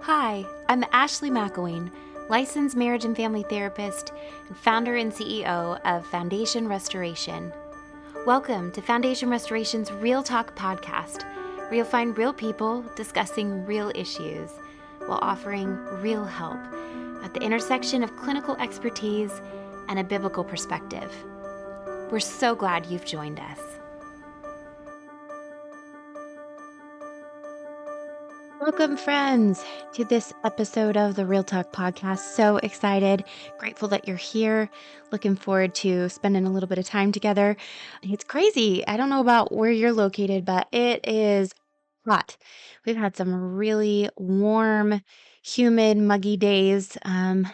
Hi, I'm Ashley McElwain, licensed marriage and family therapist and founder and CEO of Foundation Restoration. Welcome to Foundation Restoration's Real Talk podcast, where you'll find real people discussing real issues while offering real help at the intersection of clinical expertise and a biblical perspective. We're so glad you've joined us. Welcome, friends, to this episode of the Real Talk podcast. So excited, grateful that you're here. Looking forward to spending a little bit of time together. It's crazy. I don't know about where you're located, but it is hot. We've had some really warm, humid, muggy days.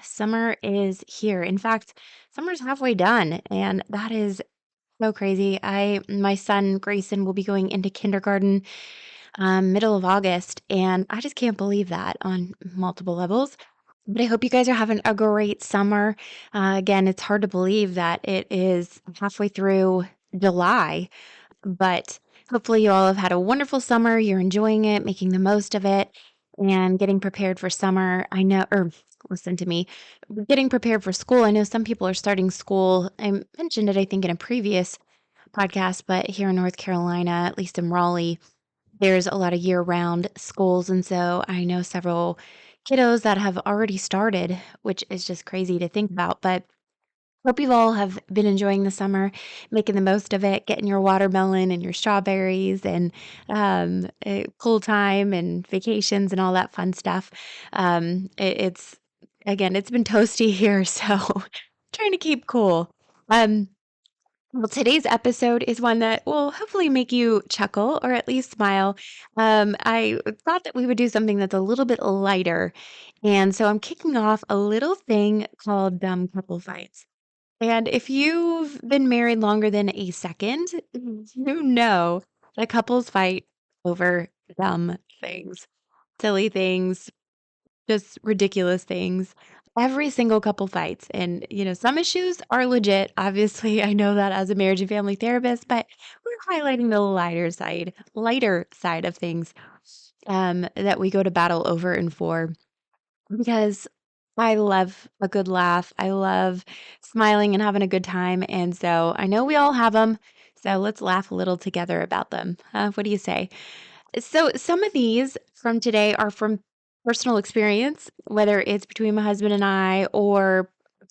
Summer is here. In fact, summer's halfway done, and that is so crazy. My son Grayson will be going into kindergarten middle of August, and I just can't believe that on multiple levels. But I hope you guys are having a great summer. Again, it's hard to believe that it is halfway through July, but hopefully you all have had a wonderful summer. You're enjoying it, making the most of it, and getting prepared for summer. I know, or listen to me, getting prepared for school. I know some people are starting school. I mentioned it, I think, in a previous podcast, but here in North Carolina, at least in Raleigh, there's a lot of year-round schools, and so I know several kiddos that have already started, which is just crazy to think about, but hope you all have been enjoying the summer, making the most of it, getting your watermelon and your strawberries and, pool time and vacations and all that fun stuff. It's again, it's been toasty here, so trying to keep cool. Um well, today's episode is one that will hopefully make you chuckle or at least smile. I thought that we would do something that's a little bit lighter. And so I'm kicking off a little thing called dumb couple fights. And if you've been married longer than a second, you know that couples fight over dumb things, silly things, just ridiculous things. Every single couple fights. And, some issues are legit. Obviously, I know that as a marriage and family therapist, but we're highlighting the lighter side of things that we go to battle over and for because I love a good laugh. I love smiling and having a good time. And so I know we all have them. So let's laugh a little together about them. What do you say? So some of these from today are from personal experience, whether it's between my husband and I or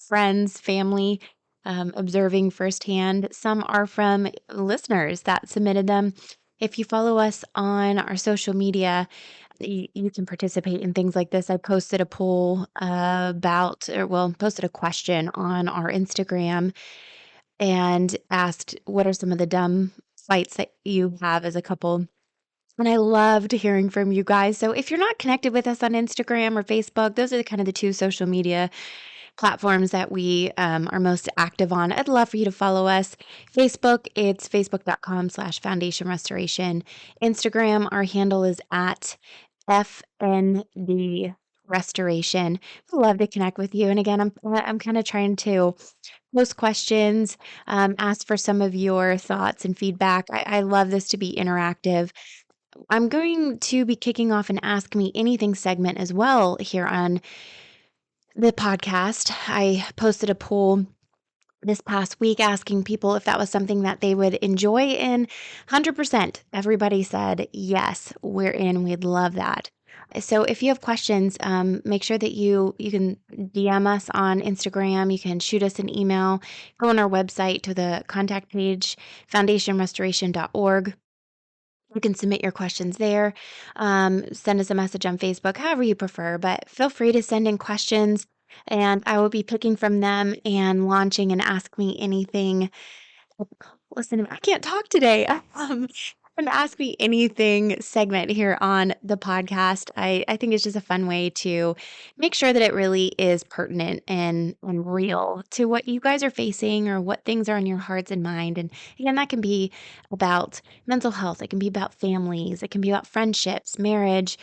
friends, family, observing firsthand. Some are from listeners that submitted them. If you follow us on our social media, you can participate in things like this. I posted a poll posted a question on our Instagram and asked, what are some of the dumb fights that you have as a couple? And I loved hearing from you guys. So if you're not connected with us on Instagram or Facebook, those are the kind of the two social media platforms that we are most active on. I'd love for you to follow us. Facebook, it's facebook.com/foundation restoration. Instagram, our handle is at FND restoration. I'd love to connect with you. And again, I'm kind of trying to post questions, ask for some of your thoughts and feedback. I love this to be interactive. I'm going to be kicking off an Ask Me Anything segment as well here on the podcast. I posted a poll this past week asking people if that was something that they would enjoy, and 100% everybody said, yes, we're in. We'd love that. So if you have questions, make sure that you can DM us on Instagram. You can shoot us an email. Go on our website to the contact page, foundationrestoration.org. You can submit your questions there. Send us a message on Facebook, however you prefer, but feel free to send in questions and I will be picking from them and launching an Ask Me Anything. Listen, I can't talk today. An Ask Me Anything segment here on the podcast. I think it's just a fun way to make sure that it really is pertinent and real to what you guys are facing or what things are on your hearts and mind. And again, that can be about mental health. It can be about families. It can be about friendships, marriage,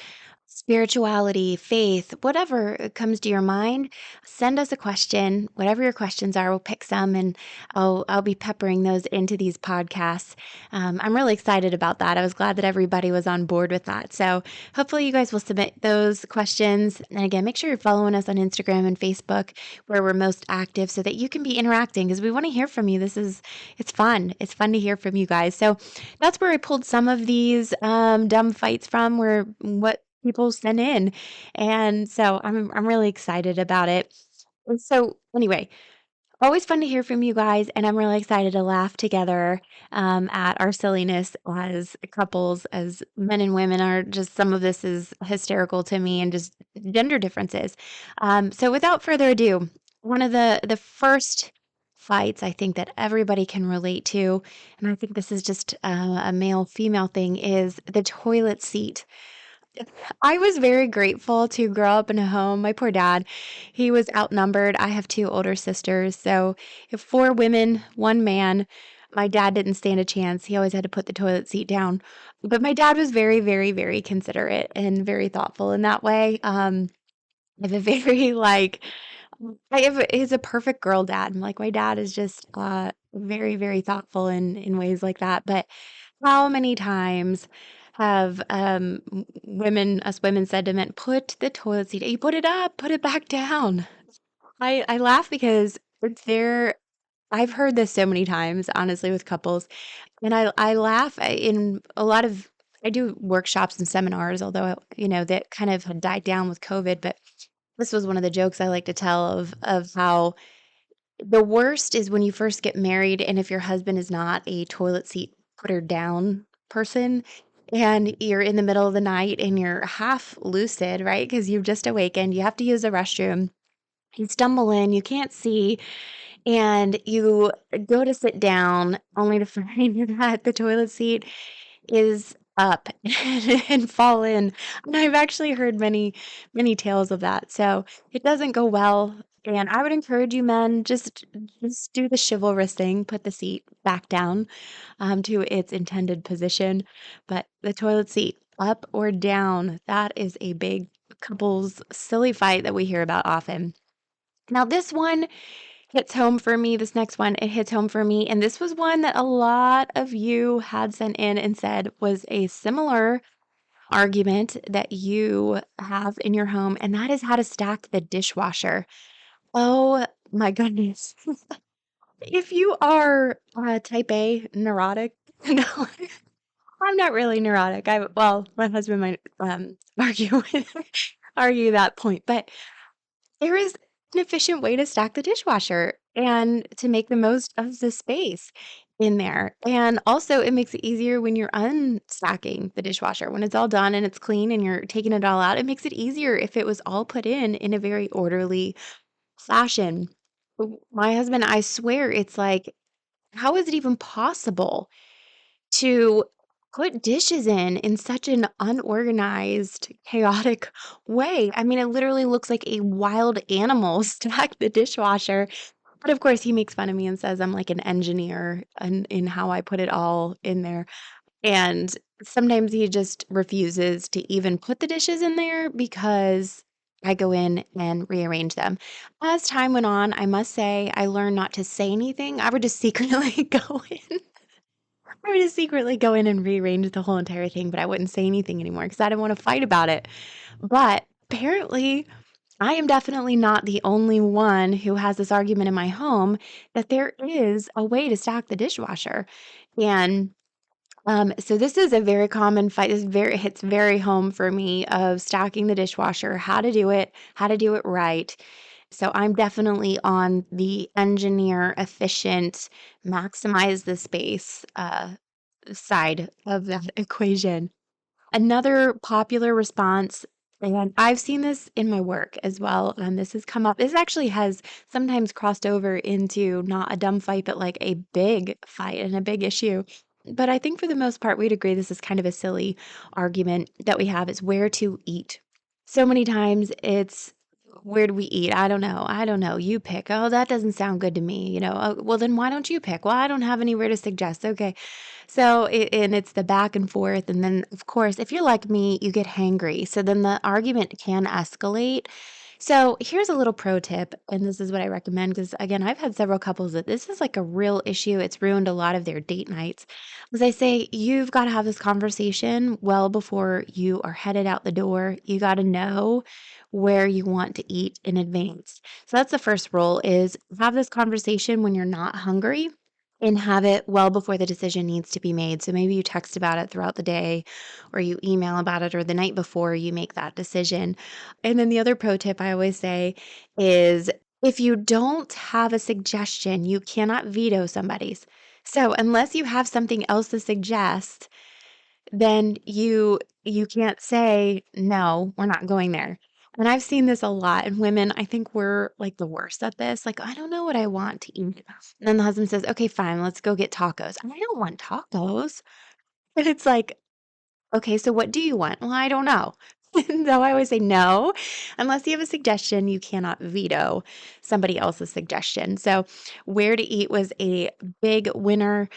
spirituality, faith, whatever comes to your mind, send us a question. Whatever your questions are, we'll pick some and I'll be peppering those into these podcasts. I'm really excited about that. I was glad that everybody was on board with that. So hopefully you guys will submit those questions. And again, make sure you're following us on Instagram and Facebook where we're most active so that you can be interacting because we want to hear from you. It's fun. It's fun to hear from you guys. So that's where I pulled some of these dumb fights from, where what people send in, and so I'm really excited about it. And so anyway, always fun to hear from you guys, and I'm really excited to laugh together at our silliness as couples, as men and women are. Just some of this is hysterical to me, and just gender differences. So without further ado, one of the first fights I think that everybody can relate to, and I think this is just a male female thing, is the toilet seat. I was very grateful to grow up in a home. My poor dad, he was outnumbered. I have 2 older sisters, so if 4 women, 1 man. My dad didn't stand a chance. He always had to put the toilet seat down. But my dad was very, very, very considerate and very thoughtful in that way. I have a very, he's a perfect girl dad. Like, my dad is just, very, very thoughtful in ways like that. But how many times have, us women said to men, "Put the toilet seat, you put it up, put it back down." I laugh because there I've heard this so many times, honestly, with couples, and I laugh. In a lot of I do workshops and seminars, although, that kind of had died down with COVID, but this was one of the jokes I like to tell of how the worst is when you first get married, and if your husband is not a toilet seat putter down person, and you're in the middle of the night and you're half lucid, right? Because you've just awakened, you have to use the restroom. You stumble in, you can't see, and you go to sit down only to find that the toilet seat is up and fall in. And I've actually heard many, many tales of that. So it doesn't go well. And I would encourage you men, just do the chivalrous thing, put the seat back down to its intended position. But the toilet seat up or down, that is a big couples silly fight that we hear about often. Now this one hits home for me. This next one, it hits home for me. And this was one that a lot of you had sent in and said was a similar argument that you have in your home, and that is how to stack the dishwasher. Oh my goodness. If you are type A neurotic, no, I'm not really neurotic. Well, my husband might argue argue that point, but there is an efficient way to stack the dishwasher and to make the most of the space in there. And also, it makes it easier when you're unstacking the dishwasher. When it's all done and it's clean and you're taking it all out, it makes it easier if it was all put in a very orderly fashion. My husband, I swear, it's like, how is it even possible to put dishes in such an unorganized, chaotic way? I mean, it literally looks like a wild animal stacked the dishwasher. But of course, he makes fun of me and says I'm like an engineer in how I put it all in there. And sometimes he just refuses to even put the dishes in there because I go in and rearrange them. As time went on, I must say I learned not to say anything. I would just secretly go in. I would just secretly go in and rearrange the whole entire thing, but I wouldn't say anything anymore because I didn't want to fight about it. But apparently, I am definitely not the only one who has this argument in my home that there is a way to stack the dishwasher. And so this is a very common fight. This very hits very home for me of stacking the dishwasher, how to do it right. So I'm definitely on the engineer efficient, maximize the space side of that equation. Another popular response, and I've seen this in my work as well, and this has come up. This actually has sometimes crossed over into not a dumb fight, but like a big fight and a big issue. But I think for the most part, we'd agree this is kind of a silly argument that we have is where to eat. So many times it's where do we eat? I don't know. I don't know. You pick. Oh, that doesn't sound good to me. Oh, well, then why don't you pick? Well, I don't have anywhere to suggest. Okay. So, and it's the back and forth. And then, of course, if you're like me, you get hangry. So then the argument can escalate. So here's a little pro tip, and this is what I recommend because, again, I've had several couples that this is like a real issue. It's ruined a lot of their date nights. As I say, you've got to have this conversation well before you are headed out the door. You got to know where you want to eat in advance. So that's the first rule is have this conversation when you're not hungry and have it well before the decision needs to be made. So maybe you text about it throughout the day or you email about it or the night before you make that decision. And then the other pro tip I always say is if you don't have a suggestion, you cannot veto somebody's. So unless you have something else to suggest, then you can't say, "No, we're not going there." And I've seen this a lot in women. I think we're, like, the worst at this. Like, "I don't know what I want to eat." And then the husband says, "Okay, fine, let's go get tacos." "I don't want tacos." And it's like, "Okay, so what do you want?" "Well, I don't know." And so I always say, "No, unless you have a suggestion, you cannot veto somebody else's suggestion." So, where to eat was a big winner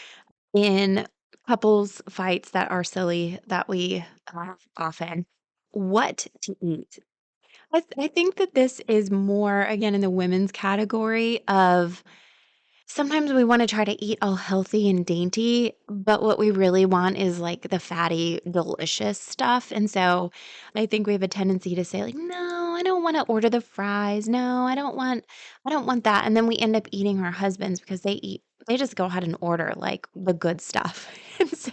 in couples fights that are silly that we have often. What to eat? I think that this is more, again, in the women's category of sometimes we wanna try to eat all healthy and dainty, but what we really want is, like, the fatty, delicious stuff, and so I think we have a tendency to say, like, "No, I don't wanna order the fries. No, I don't want that," and then we end up eating our husbands because they just go ahead and order, like, the good stuff, and so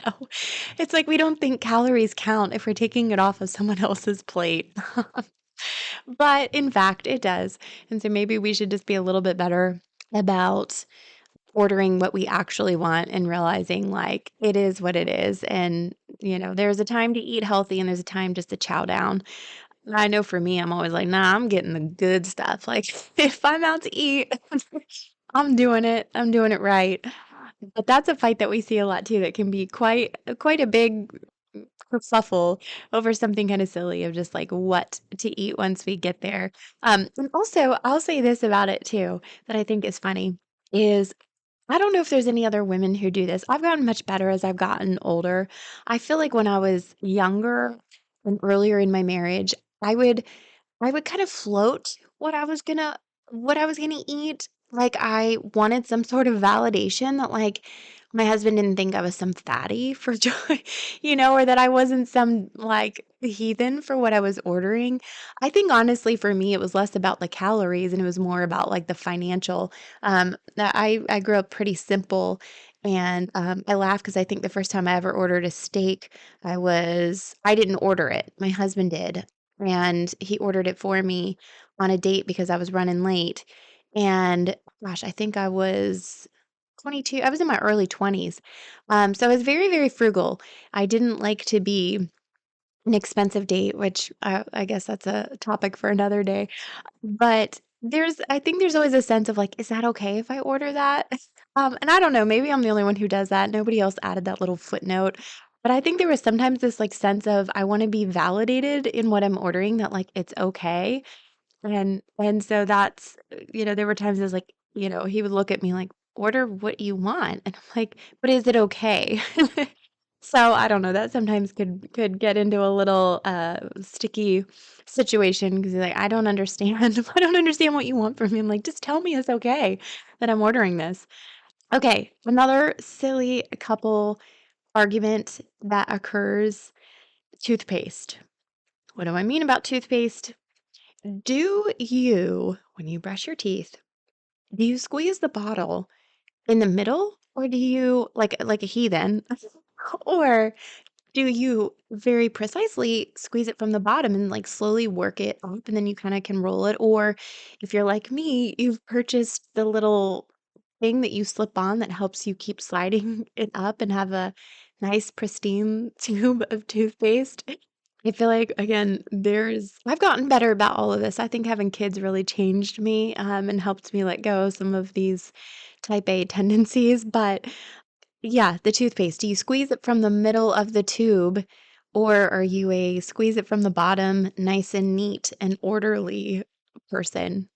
it's like we don't think calories count if we're taking it off of someone else's plate, but in fact, it does, and so maybe we should just be a little bit better about ordering what we actually want and realizing, like, it is what it is, and, there's a time to eat healthy and there's a time just to chow down. I know for me, I'm always like, "Nah, I'm getting the good stuff." Like, if I'm out to eat, I'm doing it right. But that's a fight that we see a lot too that can be quite a big kerfuffle over something kinda silly of just, like, what to eat once we get there. And also, I'll say this about it too that I think is funny, is I don't know if there's any other women who do this. I've gotten much better as I've gotten older. I feel like when I was younger and earlier in my marriage, I would I would kind of float what I was gonna eat. Like, I wanted some sort of validation that, like, my husband didn't think I was some fatty for joy, or that I wasn't some, like, heathen for what I was ordering. I think honestly for me, it was less about the calories and it was more about, like, the financial. That I grew up pretty simple and, I laugh because I think the first time I ever ordered a steak, I didn't order it, my husband did and he ordered it for me on a date because I was running late. And gosh, I think I was 22. I was in my early 20s. So I was very, very frugal. I didn't like to be an expensive date, which I guess that's a topic for another day. But I think there's always a sense of like, is that okay if I order that? And I don't know, maybe I'm the only one who does that. Nobody else added that little footnote. But I think there was sometimes this like sense of I want to be validated in what I'm ordering, that like it's okay. And so there were times I was like, he would look at me like, order what you want. And I'm like, but is it okay? So, I don't know, that sometimes could get into a little, sticky situation because 'cause you're like, "I don't understand. I don't understand what you want from me." I'm like, "Just tell me it's okay that I'm ordering this." Okay, another silly couple argument that occurs, toothpaste. What do I mean about toothpaste? When you brush your teeth, do you squeeze the bottle in the middle, or do you like a heathen, or do you very precisely squeeze it from the bottom and, like, slowly work it up, and then you kinda can roll it? Or if you're like me, you've purchased the little thing that you slip on that helps you keep sliding it up and have a nice pristine tube of toothpaste. I feel like, again, I've gotten better about all of this. I think having kids really changed me, and helped me let go of some of these type A tendencies, but yeah, the toothpaste. Do you squeeze it from the middle of the tube, or are you a squeeze it from the bottom, nice and neat and orderly person.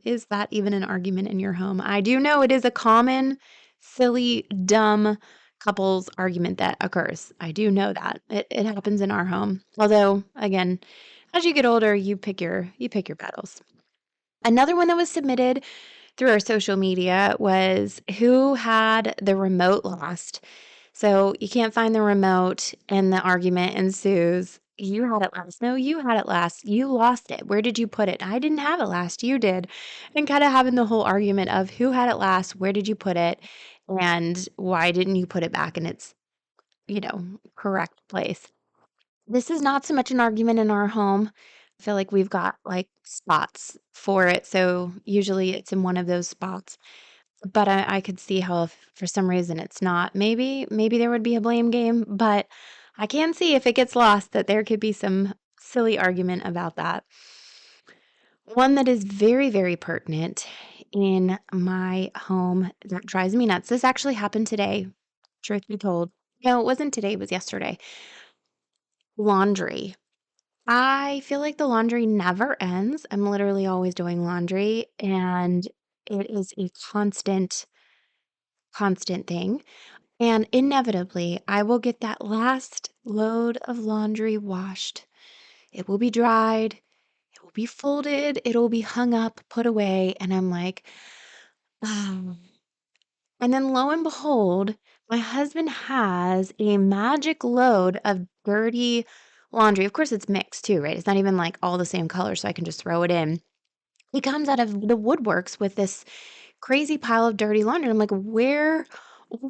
Is that even an argument in your home? I do know it is a common, silly, dumb couples argument that occurs. I do know that. It happens in our home. Although, again, as you get older, you pick your battles. Another one that was submitted through our social media was who had the remote lost. So you can't find the remote, and the argument ensues. You had it last. No, you had it last. You lost it. Where did you put it? I didn't have it last. You did. And kind of having the whole argument of who had it last, where did you put it, and why didn't you put it back in its, correct place. This is not so much an argument in our home. I feel like we've got like spots for it. So usually it's in one of those spots. But I could see how if for some reason it's not. Maybe there would be a blame game, but I can see if it gets lost that there could be some silly argument about that. One that is very, very pertinent in my home that drives me nuts. This actually happened today, truth be told. No, it wasn't today, it was yesterday. Laundry. I feel like the laundry never ends. I'm literally always doing laundry, and it is a constant, constant thing. And inevitably, I will get that last load of laundry washed. It will be dried, it will be folded, it'll be hung up, put away, and I'm like, oh. And then lo and behold, my husband has a magic load of dirty laundry. Of course, it's mixed too, right? It's not even like all the same color, so I can just throw it in. He comes out of the woodworks with this crazy pile of dirty laundry. I'm like, where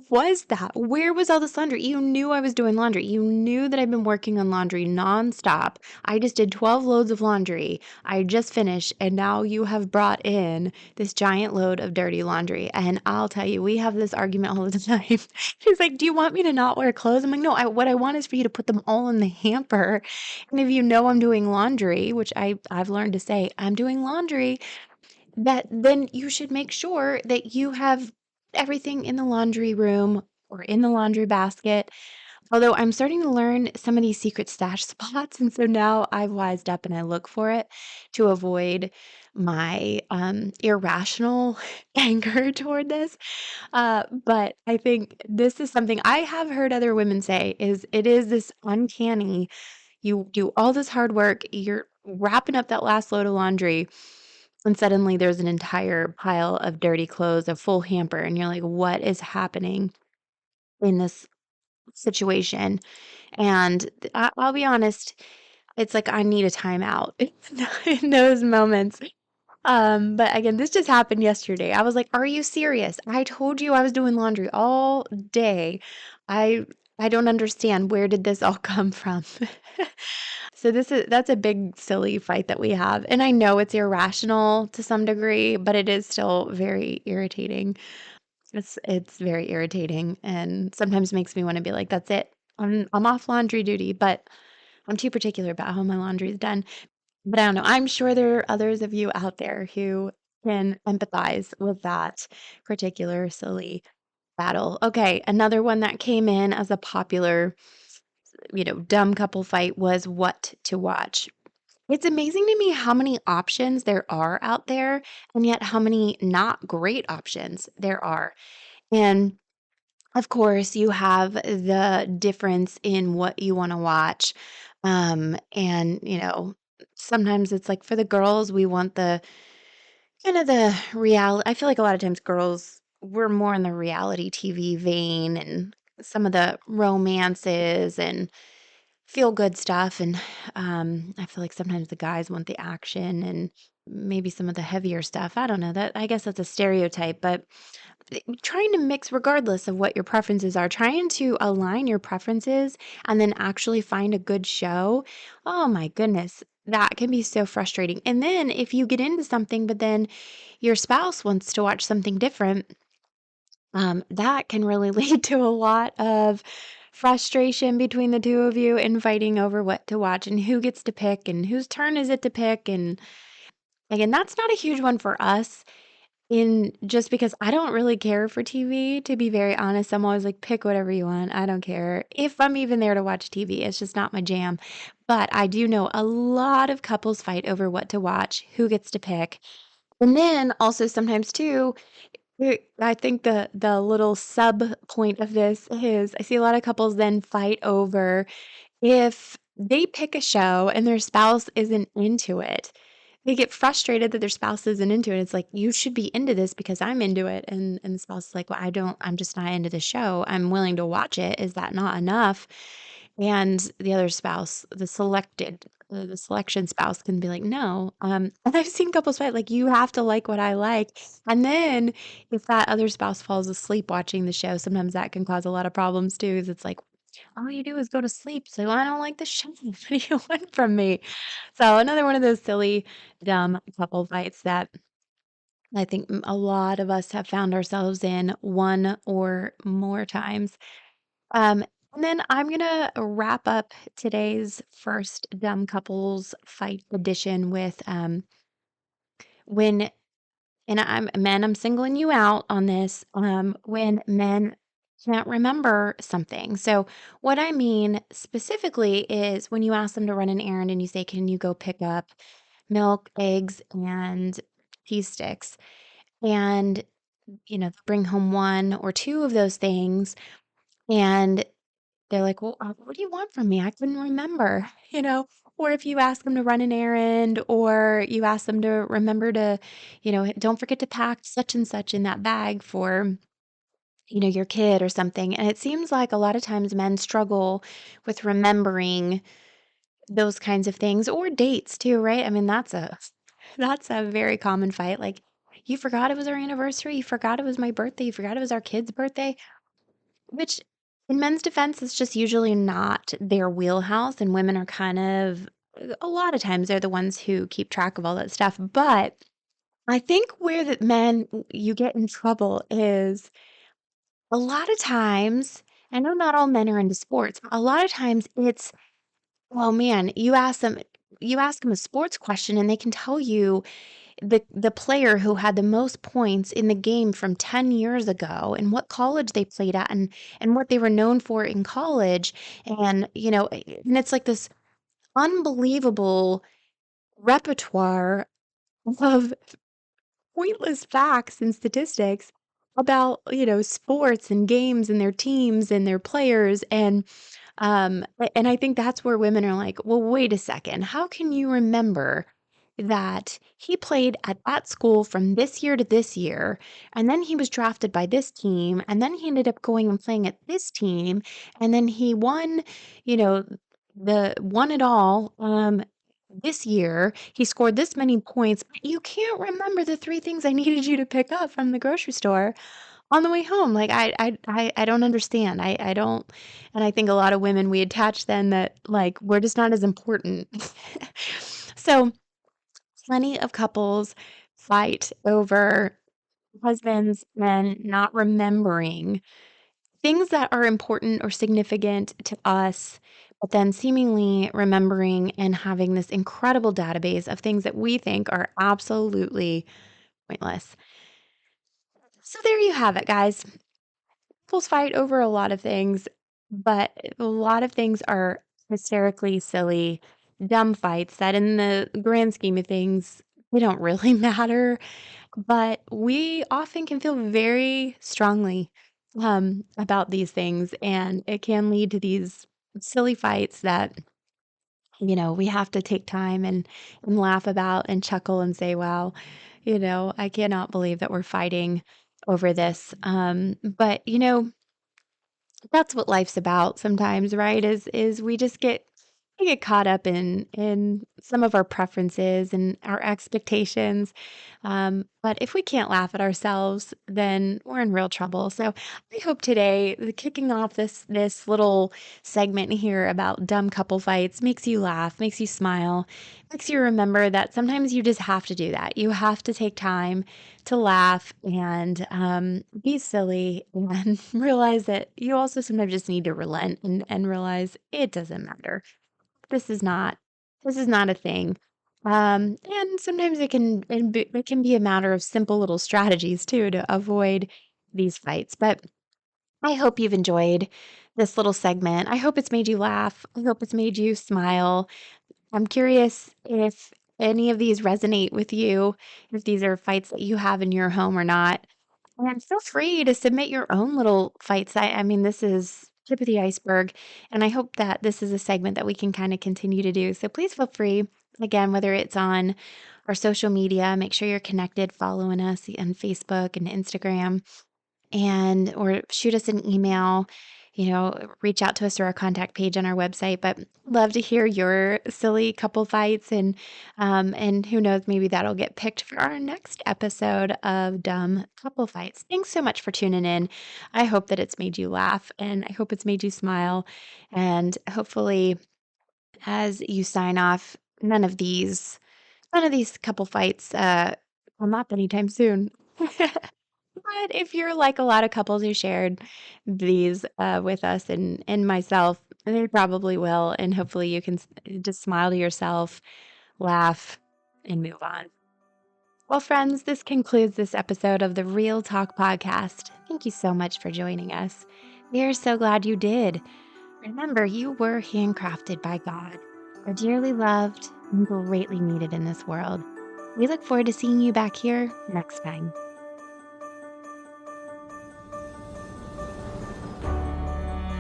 was that? Where was all this laundry? You knew I was doing laundry. You knew that I've been working on laundry nonstop. I just did 12 loads of laundry. I just finished, and now you have brought in this giant load of dirty laundry. And I'll tell you, we have this argument all the time. He's like, do you want me to not wear clothes? I'm like, no, what I want is for you to put them all in the hamper. And if you know I'm doing laundry, which I've learned to say, I'm doing laundry, that then you should make sure that you have everything in the laundry room or in the laundry basket. Although I'm starting to learn some of these secret stash spots, and so now I've wised up and I look for it to avoid my irrational anger toward this. But I think this is something I have heard other women say is it is this uncanny. You do all this hard work, you're wrapping up that last load of laundry, and suddenly there's an entire pile of dirty clothes, a full hamper, and you're like, "What is happening in this situation?" And I'll be honest, it's like I need a timeout in those moments. But again, this just happened yesterday. I was like, "Are you serious? I told you I was doing laundry all day. I I don't understand. Where did this all come from?" So that's a big silly fight that we have. And I know it's irrational to some degree, but it is still very irritating. It's very irritating and sometimes makes me want to be like, that's it. I'm off laundry duty, but I'm too particular about how my laundry is done. But I don't know. I'm sure there are others of you out there who can empathize with that particular silly battle. Okay, another one that came in as a popular, dumb couple fight was what to watch. It's amazing to me how many options there are out there, and yet how many not great options there are. And of course, you have the difference in what you want to watch. And, sometimes it's like for the girls, we want the kind of the reality. I feel like a lot of times girls, we're more in the reality TV vein and some of the romances and feel good stuff. And I feel like sometimes the guys want the action and maybe some of the heavier stuff. I don't know that. I guess that's a stereotype, but trying to mix regardless of what your preferences are, trying to align your preferences and then actually find a good show. Oh my goodness. That can be so frustrating. And then if you get into something, but then your spouse wants to watch something different, that can really lead to a lot of frustration between the two of you and fighting over what to watch and who gets to pick and whose turn is it to pick. And again, that's not a huge one for us. in just because I don't really care for TV, to be very honest. I'm always like, "Pick whatever you want, I don't care." If I'm even there to watch TV, it's just not my jam. But I do know a lot of couples fight over what to watch, who gets to pick. And then also sometimes too, I think the little sub point of this is I see a lot of couples then fight over if they pick a show and their spouse isn't into it, they get frustrated that their spouse isn't into it. It's like, "You should be into this because I'm into it." And the spouse is like, "Well, I'm just not into the show. I'm willing to watch it. Is that not enough?" And the other spouse, the selection spouse can be like, "No." And I've seen couples fight, like, "You have to like what I like." And then if that other spouse falls asleep watching the show, sometimes that can cause a lot of problems too, 'cause it's like, all you do is go to sleep, so I don't like the show. What do you want from me? So another one of those silly, dumb couple fights that I think a lot of us have found ourselves in one or more times. Um, and then I'm gonna wrap up today's first dumb couples fight edition with when and I'm singling you out on this, when men can't remember something. So, what I mean specifically is when you ask them to run an errand and you say, "Can you go pick up milk, eggs, and cheese sticks?" And, bring home 1 or 2 of those things, and they're like, "Well, what do you want from me? I couldn't remember," you know? Or if you ask them to run an errand or you ask them to remember to, "Don't forget to pack such and such in that bag for, your kid," or something. And it seems like a lot of times men struggle with remembering those kinds of things or dates too, right? I mean, that's a very common fight. Like, "You forgot it was our anniversary. You forgot it was my birthday. You forgot it was our kid's birthday." Which, in men's defense, is just usually not their wheelhouse, and women are kind of a lot of times, they're the ones who keep track of all that stuff, but I think where the men you get in trouble is a lot of times I know not all men are into sports, but a lot of times it's, oh, man, you ask them a sports question, and they can tell you the player who had the most points in the game from 10 years ago and what college they played at and what they were known for in college, and, and it's like this unbelievable repertoire of pointless facts and statistics about, sports and games and their teams and their players, and I think that's where women are like, "Well, wait a second. How can you remember that he played at that school from this year to this year, and then he was drafted by this team, and then he ended up going and playing at this team, and then he won, you know, won it all, this year. He scored this many points, but you can't remember the 3 things I needed you to pick up from the grocery store on the way home." Like, I don't understand. I don't, and I think a lot of women, we attach then that, like, we're just not as important. So, plenty of couples fight over husbands and not remembering things that are important or significant to us, but then seemingly remembering and having this incredible database of things that we think are absolutely pointless. So there you have it, guys. Couples fight over a lot of things, but a lot of things are hysterically silly, dumb fights that in the grand scheme of things, they don't really matter. But we often can feel very strongly, about these things, and it can lead to these silly fights that, we have to take time and laugh about and chuckle and say, "Wow, I cannot believe that we're fighting over this." But, that's what life's about sometimes, right? Is we get caught up in some of our preferences and our expectations. But if we can't laugh at ourselves, then we're in real trouble. So I hope today, kicking off this little segment here about dumb couple fights makes you laugh, makes you smile, makes you remember that sometimes you just have to do that. You have to take time to laugh and be silly and realize that you also sometimes just need to relent and realize it doesn't matter. This is not this is not a thing. And sometimes it can be a matter of simple little strategies too to avoid these fights. But I hope you've enjoyed this little segment. I hope it's made you laugh. I hope it's made you smile. I'm curious if any of these resonate with you, if these are fights that you have in your home or not. And feel free to submit your own little fights. I mean, this is tip of the iceberg, and I hope that this is a segment that we can kind of continue to do. So please feel free, again, whether it's on our social media, make sure you're connected, following us on Facebook and Instagram and or shoot us an email, reach out to us through our contact page on our website. But love to hear your silly couple fights and who knows, maybe that'll get picked for our next episode of Dumb Couple Fights. Thanks so much for tuning in. I hope that it's made you laugh and I hope it's made you smile. And hopefully as you sign off, none of these couple fights come up anytime soon. But if you're like a lot of couples who shared these with us and myself, they probably will. And hopefully you can just smile to yourself, laugh, and move on. Well, friends, this concludes this episode of the Real Talk podcast. Thank you so much for joining us. We are so glad you did. Remember, you were handcrafted by God, are dearly loved, and greatly needed in this world. We look forward to seeing you back here next time.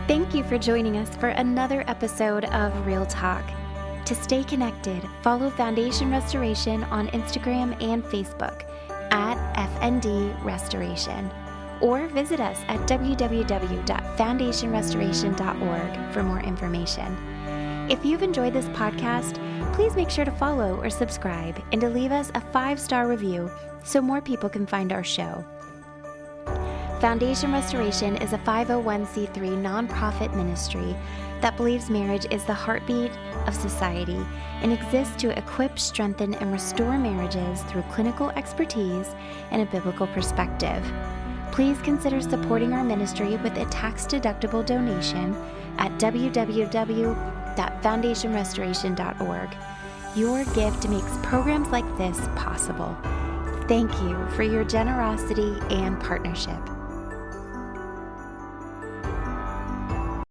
Thank you for joining us for another episode of Real Talk. To stay connected, follow Foundation Restoration on Instagram and Facebook at FND Restoration, or visit us at www.foundationrestoration.org for more information. If you've enjoyed this podcast, please make sure to follow or subscribe and to leave us a 5-star review so more people can find our show. Foundation Restoration is a 501c3 nonprofit ministry that believes marriage is the heartbeat of society and exists to equip, strengthen, and restore marriages through clinical expertise and a biblical perspective. Please consider supporting our ministry with a tax-deductible donation at www.foundationrestoration.org. Your gift makes programs like this possible. Thank you for your generosity and partnership.